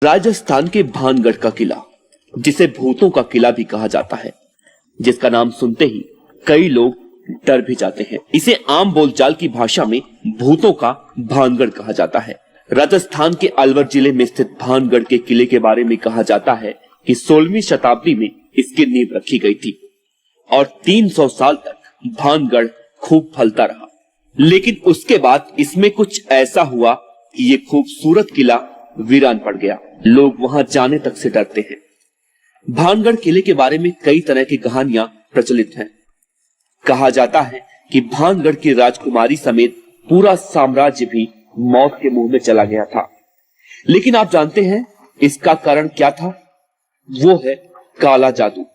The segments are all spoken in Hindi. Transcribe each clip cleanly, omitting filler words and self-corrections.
राजस्थान के भानगढ़ का किला, जिसे भूतों का किला भी कहा जाता है, जिसका नाम सुनते ही कई लोग डर भी जाते हैं। इसे आम बोलचाल की भाषा में भूतों का भानगढ़ कहा जाता है। राजस्थान के अलवर जिले में स्थित भानगढ़ के किले के बारे में कहा जाता है कि 16वीं शताब्दी में इसकी नींव रखी गई थी और 300 साल तक भानगढ़ खूब फलता रहा। लेकिन उसके बाद इसमें कुछ ऐसा हुआ कि ये खूबसूरत किला वीरान पड़ गया। लोग वहां जाने तक से डरते हैं। भानगढ़ किले के बारे में कई तरह की कहानियां प्रचलित हैं। कहा जाता है कि भानगढ़ की राजकुमारी समेत पूरा साम्राज्य भी मौत के मुंह में चला गया था। लेकिन आप जानते हैं इसका कारण क्या था? वो है काला जादू।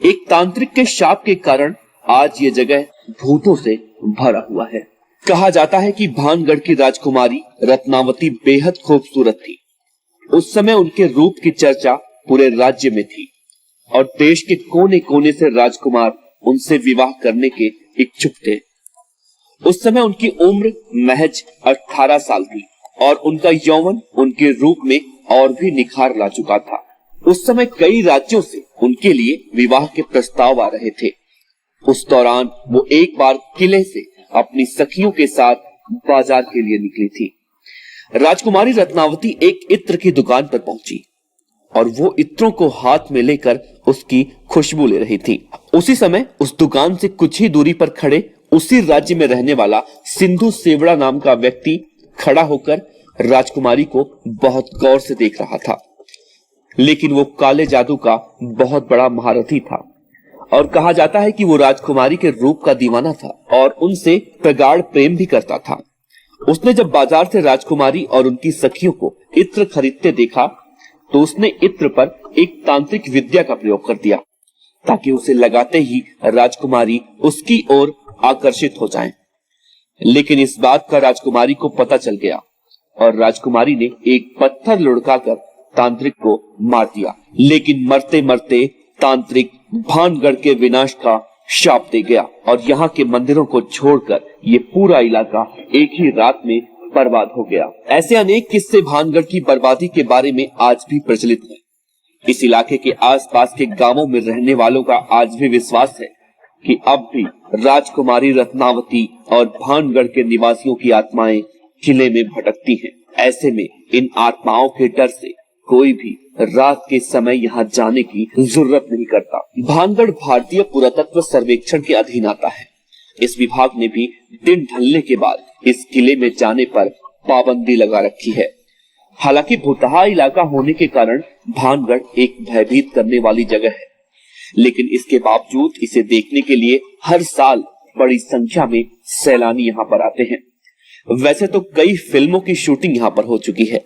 एक तांत्रिक के शाप के कारण आज ये जगह भूतों से भरा हुआ है। कहा जाता है कि भानगढ़ की राजकुमारी रत्नावती बेहद खूबसूरत थी। उस समय उनके रूप की चर्चा पूरे राज्य में थी और देश के कोने कोने से राजकुमार उनसे विवाह करने के इच्छुक थे। उस समय उनकी उम्र महज 18 साल थी और उनका यौवन उनके रूप में और भी निखार ला चुका था। उस समय कई राज्यों से उनके लिए विवाह के प्रस्ताव आ रहे थे। उस दौरान वो एक बार किले से अपनी सखियों के साथ बाजार के लिए निकली थी। राजकुमारी रत्नावती एक इत्र की दुकान पर पहुंची और वो इत्रों को हाथ में लेकर उसकी खुशबू ले रही थी। उसी समय उस दुकान से कुछ ही दूरी पर खड़े उसी राज्य में रहने वाला सिंधु सेवड़ा नाम का व्यक्ति खड़ा होकर राजकुमारी को बहुत गौर से देख रहा था। लेकिन वो काले जादू का बहुत बड़ा महारथी था और कहा जाता है कि वो राजकुमारी के रूप का दीवाना था और उनसे प्रगाढ़ प्रेम भी करता था। उसने जब बाजार से राजकुमारी और उनकी सखियों को इत्र खरीदते देखा तो उसने इत्र पर एक तांत्रिक विद्या का प्रयोग कर दिया ताकि उसे लगाते ही राजकुमारी उसकी ओर आकर्षित हो जाए। लेकिन इस बात का राजकुमारी को पता चल गया और राजकुमारी ने एक पत्थर लुढ़काकर तांत्रिक को मार दिया। लेकिन मरते मरते तांत्रिक भानगढ़ के विनाश का शाप दे गया और यहाँ के मंदिरों को छोड़कर ये पूरा इलाका एक ही रात में बर्बाद हो गया। ऐसे अनेक किस्से भानगढ़ की बर्बादी के बारे में आज भी प्रचलित हैं। इस इलाके के आसपास के गांवों में रहने वालों का आज भी विश्वास है कि अब भी राजकुमारी रत्नावती और भानगढ़ के निवासियों की आत्माएं किले में भटकती हैं। ऐसे में इन आत्माओं के डर से कोई भी रात के समय यहाँ जाने की जरूरत नहीं करता। भानगढ़ भारतीय पुरातत्व सर्वेक्षण के अधीन आता है। इस विभाग ने भी दिन ढलने के बाद इस किले में जाने पर पाबंदी लगा रखी है। हालांकि भुतहा इलाका होने के कारण भानगढ़ एक भयभीत करने वाली जगह है, लेकिन इसके बावजूद इसे देखने के लिए हर साल बड़ी संख्या में सैलानी यहाँ पर आते हैं। वैसे तो कई फिल्मों की शूटिंग यहाँ पर हो चुकी है,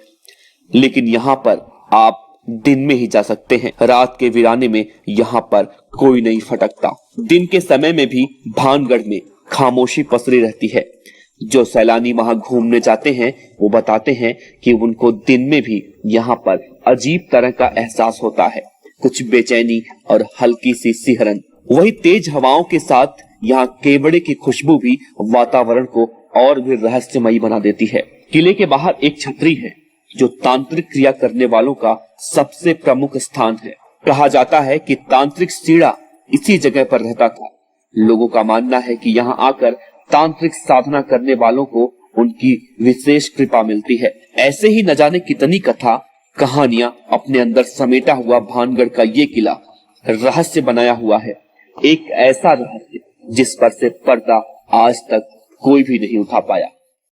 लेकिन यहाँ पर आप दिन में ही जा सकते हैं। रात के वीराने में यहाँ पर कोई नहीं फटकता। दिन के समय में भी भानगढ़ में खामोशी पसरी रहती है। जो सैलानी वहां घूमने जाते हैं वो बताते हैं कि उनको दिन में भी यहाँ पर अजीब तरह का एहसास होता है, कुछ बेचैनी और हल्की सी सिहरन। वही तेज हवाओं के साथ यहाँ केवड़े की खुशबू भी वातावरण को और भी रहस्यमयी बना देती है। किले के बाहर एक छतरी है जो तांत्रिक क्रिया करने वालों का सबसे प्रमुख स्थान है। कहा जाता है कि तांत्रिक सीड़ा इसी जगह पर रहता था। लोगों का मानना है कि यहाँ आकर तांत्रिक साधना करने वालों को उनकी विशेष कृपा मिलती है। ऐसे ही न जाने कितनी कथा कहानियां अपने अंदर समेटा हुआ भानगढ़ का ये किला रहस्य बनाया हुआ है। एक ऐसा रहस्य जिस पर से पर्दा आज तक कोई भी नहीं उठा पाया।